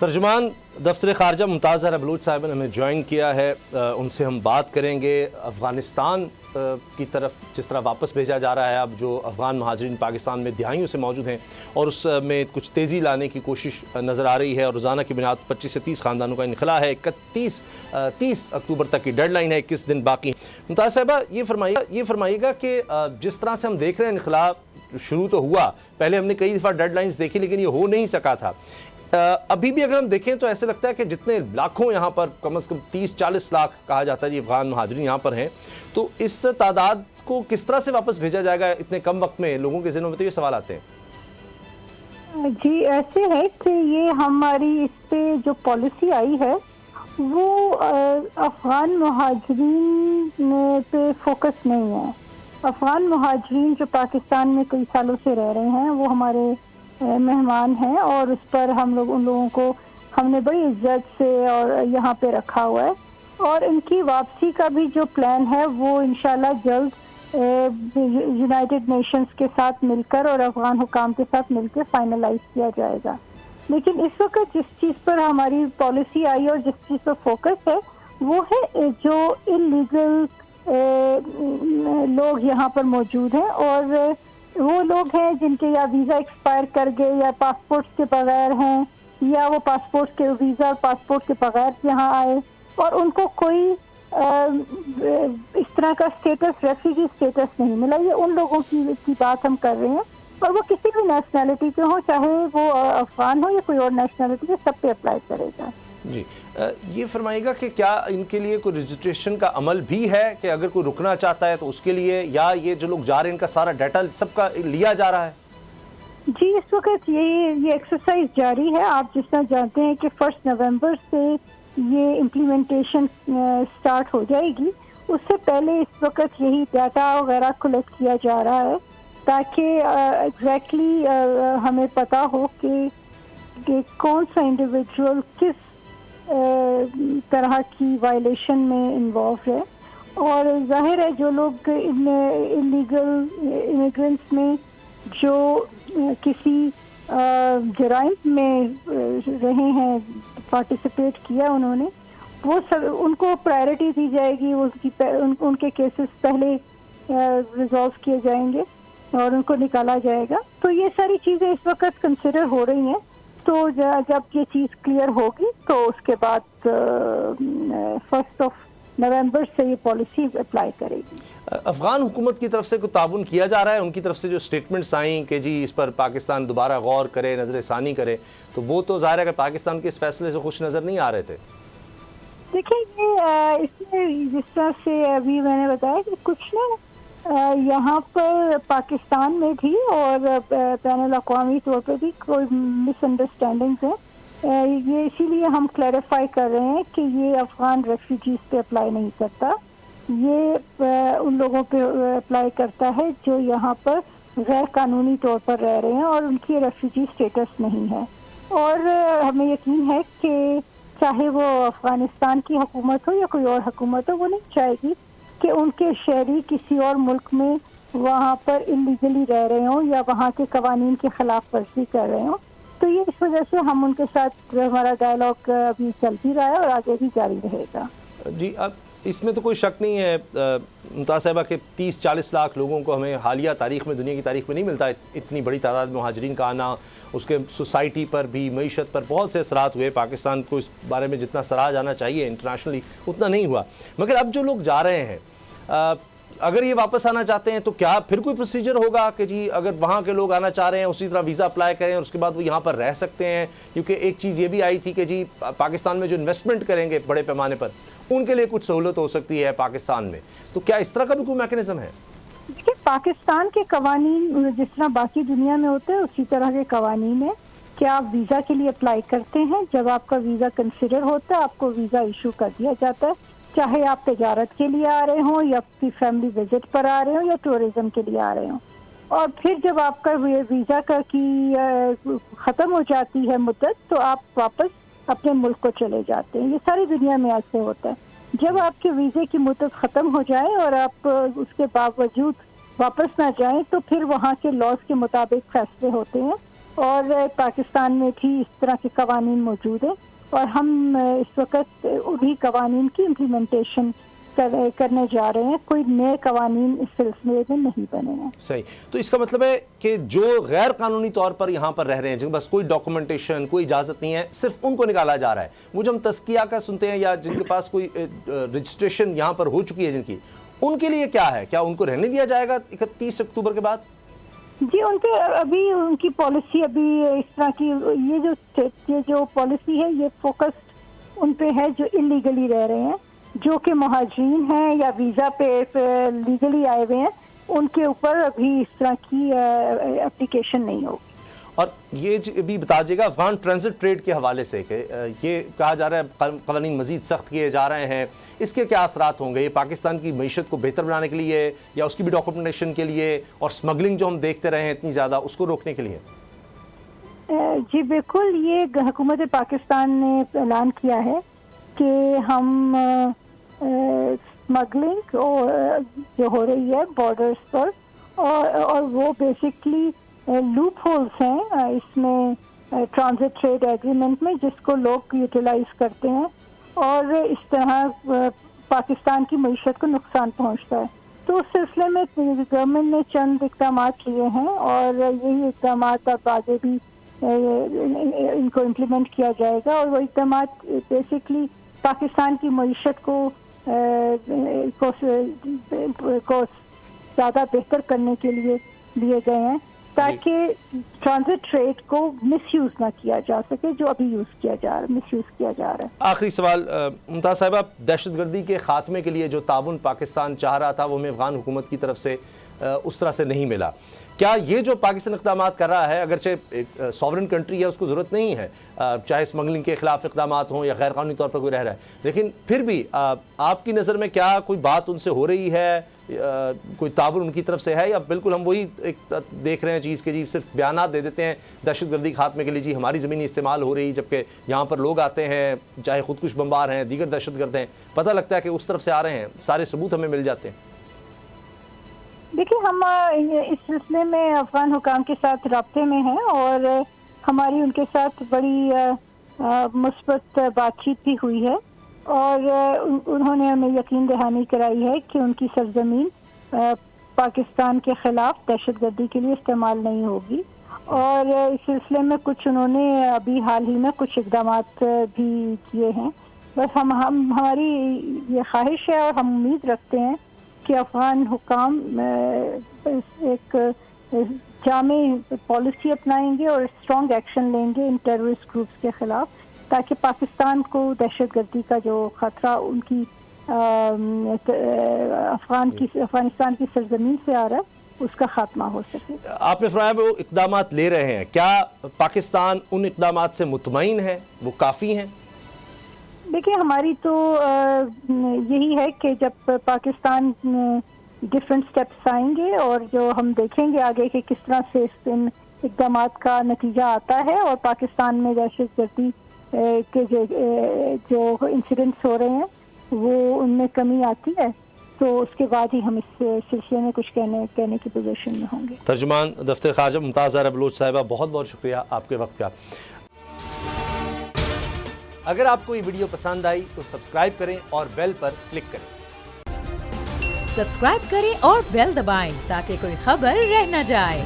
ترجمان دفتر خارجہ ممتاز زہرا بلوچ صاحب نے ہمیں جوائن کیا ہے، ان سے ہم بات کریں گے افغانستان کی طرف جس طرح واپس بھیجا جا رہا ہے اب جو افغان مہاجرین پاکستان میں دہائیوں سے موجود ہیں اور اس میں کچھ تیزی لانے کی کوشش نظر آ رہی ہے، اور روزانہ کی بنیاد 25 سے 30 خاندانوں کا انخلاء ہے۔ 30 اکتوبر تک کی ڈیڈ لائن ہے، 21 دن باقی۔ ممتاز صاحبہ یہ فرمائیے گا کہ جس طرح سے ہم دیکھ رہے ہیں انخلاء شروع تو ہوا، پہلے ہم نے کئی دفعہ ڈیڈ لائنز دیکھی لیکن یہ ہو نہیں سکا تھا۔ ابھی بھی اگر ہم دیکھیں تو ایسے لگتا ہے کہ جتنے لاکھوں یہاں پر کم از کم 30-40 لاکھ کہا جاتا ہے جی افغان مہاجرین یہاں پر ہیں، تو اس تعداد کو کس طرح سے واپس بھیجا جائے گا اتنے کم وقت میں؟ لوگوں کے ذہنوں میں تو یہ سوال آتے ہیں۔ جی ایسے ہے کہ یہ ہماری اس پہ جو پالیسی آئی ہے وہ افغان مہاجرین پہ فوکس نہیں ہے۔ افغان مہاجرین جو پاکستان میں کئی سالوں سے رہ رہے ہیں وہ ہمارے مہمان ہیں، اور اس پر ان لوگوں کو ہم نے بڑی عزت سے اور یہاں پہ رکھا ہوا ہے، اور ان کی واپسی کا بھی جو پلان ہے وہ انشاءاللہ جلد یونائٹڈ نیشنز کے ساتھ مل کر اور افغان حکام کے ساتھ مل کے فائنلائز کیا جائے گا۔ لیکن اس وقت جس چیز پر ہماری پالیسی آئی اور جس چیز پر فوکس ہے وہ ہے جو انلیگل لوگ یہاں پر موجود ہیں، اور وہ لوگ ہیں جن کے یا ویزا ایکسپائر کر گئے یا پاسپورٹ کے بغیر ہیں، یا وہ پاسپورٹ کے ویزا اور پاسپورٹ کے بغیر یہاں آئے اور ان کو کوئی اس طرح کا اسٹیٹس ریفیوجی اسٹیٹس نہیں ملا۔ یہ ان لوگوں کی بات ہم کر رہے ہیں، اور وہ کسی بھی نیشنلٹی کے ہوں، چاہے وہ افغان ہو یا کوئی اور نیشنلٹی کے، سب پہ اپلائی کرے گا۔ جی یہ فرمائیے گا کہ کیا ان کے لیے کوئی رجسٹریشن کا عمل بھی ہے کہ اگر کوئی رکنا چاہتا ہے تو اس کے لیے، یا یہ جو لوگ جا رہے ہیں ان کا سارا ڈیٹا سب کا لیا جا رہا ہے؟ جی اس وقت یہ ایکسرسائز جاری ہے۔ آپ جس طرح جانتے ہیں کہ 1 نومبر سے یہ امپلیمنٹیشن سٹارٹ ہو جائے گی، اس سے پہلے اس وقت یہی ڈیٹا وغیرہ کلیکٹ کیا جا رہا ہے تاکہ ایگزیکٹلی ہمیں پتہ ہو کہ کون سا انڈیویجول کس طرح کی وائلیشن میں انوالو ہے، اور ظاہر ہے جو لوگ انلیگل امیگرینٹس میں جو کسی جرائم میں رہے ہیں، پارٹیسپیٹ کیا انہوں نے، وہ سب ان کو پرائرٹی دی جائے گی، ان کے کیسز پہلے ریزالو کیے جائیں گے اور ان کو نکالا جائے گا۔ تو یہ ساری چیزیں اس وقت کنسیڈر ہو رہی ہیں، تو جب یہ چیز کلیئر ہوگی تو اس کے بعد 1 نومبر سے یہ پالیسی اپلائی کرے گی۔ افغان حکومت کی طرف سے کوئی تعاون کیا جا رہا ہے؟ ان کی طرف سے جو سٹیٹمنٹس آئیں کہ جی اس پر پاکستان دوبارہ غور کرے، نظر ثانی کرے، تو وہ تو ظاہر ہے کہ پاکستان کے اس فیصلے سے خوش نظر نہیں آ رہے تھے۔ دیکھیں یہ اس میں جس طرح سے ابھی میں نے بتایا کہ کچھ نا یہاں پر پاکستان میں بھی اور بین الاقوامی طور پہ بھی کوئی مس انڈرسٹینڈنگز ہیں، یہ اسی لیے ہم کلیریفائی کر رہے ہیں کہ یہ افغان ریفیوجیز پہ اپلائی نہیں کرتا، یہ ان لوگوں پہ اپلائی کرتا ہے جو یہاں پر غیر قانونی طور پر رہ رہے ہیں اور ان کی ریفیوجی اسٹیٹس نہیں ہے۔ اور ہمیں یقین ہے کہ چاہے وہ افغانستان کی حکومت ہو یا کوئی اور حکومت ہو، وہ نہیں چاہے گی کہ ان کے شہری کسی اور ملک میں وہاں پر انلیگلی رہ رہے ہوں یا وہاں کے قوانین کی خلاف ورزی کر رہے ہوں۔ تو یہ اس وجہ سے ہم ان کے ساتھ ہمارا ڈائلاگ ابھی چل بھی رہا ہے اور آگے بھی جاری رہے گا۔ جی اب اس میں تو کوئی شک نہیں ہے ممتاز صاحبہ کہ 30-40 لاکھ لوگوں کو ہمیں حالیہ تاریخ میں، دنیا کی تاریخ میں نہیں ملتا اتنی بڑی تعداد میں مہاجرین کا آنا، اس کے سوسائٹی پر بھی، معیشت پر بہت سے اثرات ہوئے۔ پاکستان کو اس بارے میں جتنا سراہا جانا چاہیے انٹرنیشنلی اتنا نہیں ہوا، مگر اب جو لوگ جا رہے ہیں اگر یہ واپس آنا چاہتے ہیں تو کیا پھر کوئی پروسیجر ہوگا کہ جی اگر وہاں کے لوگ آنا چاہ رہے ہیں اسی طرح ویزا اپلائی کریں اور اس کے بعد وہ یہاں پر رہ سکتے ہیں؟ کیونکہ ایک چیز یہ بھی آئی تھی کہ جی پاکستان میں جو انویسٹمنٹ کریں گے بڑے پیمانے پر ان کے لیے کچھ سہولت ہو سکتی ہے پاکستان میں، تو کیا اس طرح کا بھی کوئی میکینزم ہے؟ پاکستان کے قوانین جس طرح باقی دنیا میں ہوتے ہیں اسی طرح کے قوانین ہیں کہ آپ ویزا کے لیے اپلائی کرتے ہیں، جب آپ کا ویزا کنسیڈر ہوتا ہے آپ کو ویزا ایشو کر دیا جاتا ہے، چاہے آپ تجارت کے لیے آ رہے ہوں یا اپنی فیملی وزٹ پر آ رہے ہوں یا ٹورزم کے لیے آ رہے ہوں، اور پھر جب آپ کا ویزا کی ختم ہو جاتی ہے مدت تو آپ واپس اپنے ملک کو چلے جاتے ہیں۔ یہ ساری دنیا میں ایسے ہوتا ہے، جب آپ کے ویزے کی مدت ختم ہو جائے اور آپ اس کے باوجود واپس نہ جائیں تو پھر وہاں کے لاز کے مطابق فیصلے ہوتے ہیں اور پاکستان میں بھی اس طرح کے قوانین موجود ہیں اور ہم اس وقت انہی قوانین کی امپلیمنٹیشن کرنے جا رہے ہیں. کوئی نئے قوانین اس سلسلے میں نہیں بنے ہیں. صحیح. تو اس کا مطلب ہے کہ جو غیر قانونی طور پر یہاں پر رہ رہے ہیں جن کے پاس کوئی ڈاکومنٹیشن کوئی اجازت نہیں ہے صرف ان کو نکالا جا رہا ہے. وہ جب ہم تزکیہ کا سنتے ہیں یا جن کے پاس کوئی رجسٹریشن یہاں پر ہو چکی ہے جن کی, ان کے لیے کیا ہے؟ کیا ان کو رہنے دیا جائے گا 31 اکتوبر کے بعد؟ جی ان کے ابھی ان کی پالیسی ابھی اس طرح کی یہ جو پالیسی ہے یہ فوکسڈ ان پہ ہے جو انلیگلی رہ رہے ہیں, جو کہ مہاجرین ہیں یا ویزا پہ لیگلی آئے ہوئے ہیں, ان کے اوپر ابھی اس طرح کی اپلیکیشن نہیں ہوگی. اور یہ بھی بتا دیجیے گا افغان ٹرانزٹ ٹریڈ کے حوالے سے کہ یہ کہا جا رہا ہے قوانین مزید سخت کیے جا رہے ہیں, اس کے کیا اثرات ہوں گے؟ یہ پاکستان کی معیشت کو بہتر بنانے کے لیے یا اس کی بھی ڈاکومنٹیشن کے لیے اور سمگلنگ جو ہم دیکھتے رہے ہیں اتنی زیادہ اس کو روکنے کے لیے؟ جی بالکل, یہ حکومت پاکستان نے اعلان کیا ہے کہ ہم اسمگلنگ جو ہو رہی ہے بارڈرز پر اور وہ بیسکلی لوپ ہولز ہیں اس میں ٹرانزٹ ٹریڈ ایگریمنٹ میں جس کو لوگ یوٹیلائز کرتے ہیں اور اس طرح پاکستان کی معیشت کو نقصان پہنچتا ہے. تو اس سلسلے میں گورنمنٹ نے چند اقدامات لیے ہیں اور یہی اقدامات اب آگے بھی ان کو امپلیمنٹ کیا جائے گا اور وہ اقدامات بیسکلی پاکستان کی معیشت کو زیادہ بہتر کرنے کے لیے لیے گئے ہیں تاکہ ٹرانزٹ ٹریڈ کو مس یوز نہ کیا جا سکے جو ابھی مس یوز کیا جا رہا ہے. آخری سوال ممتاز صاحبہ, دہشت گردی کے خاتمے کے لیے جو تعاون پاکستان چاہ رہا تھا وہ ہمیں افغان حکومت کی طرف سے اس طرح سے نہیں ملا. کیا یہ جو پاکستان اقدامات کر رہا ہے, اگرچہ ایک سوورن کنٹری ہے اس کو ضرورت نہیں ہے چاہے اسمگلنگ کے خلاف اقدامات ہوں یا غیر قانونی طور پر کوئی رہ رہا ہے, لیکن پھر بھی آپ کی نظر میں کیا کوئی بات ان سے ہو رہی ہے, کوئی تعاون ان کی طرف سے ہے, یا بالکل ہم وہی ایک دیکھ رہے ہیں چیز کے جی صرف بیانات دے دیتے ہیں دہشت گردی خاتمے کے لیے جی ہماری زمینی استعمال ہو رہی, جبکہ یہاں پر لوگ آتے ہیں چاہے خودکش بمبار ہیں دیگر دہشت گرد ہیں, پتہ لگتا ہے کہ اس طرف سے آ رہے ہیں, سارے ثبوت ہمیں مل جاتے ہیں. دیکھیے ہم اس سلسلے میں افغان حکام کے ساتھ رابطے میں ہیں اور ہماری ان کے ساتھ بڑی مثبت بات چیت بھی ہوئی ہے اور انہوں نے ہمیں یقین دہانی کرائی ہے کہ ان کی سرزمین پاکستان کے خلاف دہشت گردی کے لیے استعمال نہیں ہوگی. اور اس سلسلے میں کچھ انہوں نے ابھی حال ہی میں کچھ اقدامات بھی کیے ہیں. بس ہماری یہ خواہش ہے اور ہم امید رکھتے ہیں کہ افغان حکام ایک جامع پالیسی اپنائیں گے اور اسٹرانگ ایکشن لیں گے ان ٹیررسٹ گروپس کے خلاف تاکہ پاکستان کو دہشت گردی کا جو خطرہ ان کی افغانستان کی سرزمین سے آ رہا ہے اس کا خاتمہ ہو سکے. آپ نے فرمایا وہ اقدامات لے رہے ہیں, کیا پاکستان ان اقدامات سے مطمئن ہے, وہ کافی ہیں؟ دیکھیں ہماری تو یہی ہے کہ جب پاکستان ڈفرینٹ سٹیپس آئیں گے اور جو ہم دیکھیں گے آگے کہ کس طرح سے ان اقدامات کا نتیجہ آتا ہے اور پاکستان میں دہشت گردی کے جو انسیڈنٹس ہو رہے ہیں وہ ان میں کمی آتی ہے تو اس کے بعد ہی ہم اس سلسلے میں کچھ کہنے کی پوزیشن میں ہوں گے. ترجمان دفتر خارجہ ممتاز زہرا بلوچ صاحبہ, بہت بہت شکریہ آپ کے وقت کا. اگر آپ کو یہ ویڈیو پسند آئی تو سبسکرائب کریں اور بیل پر کلک کریں. سبسکرائب کریں اور بیل دبائیں تاکہ کوئی خبر رہ نہ جائے.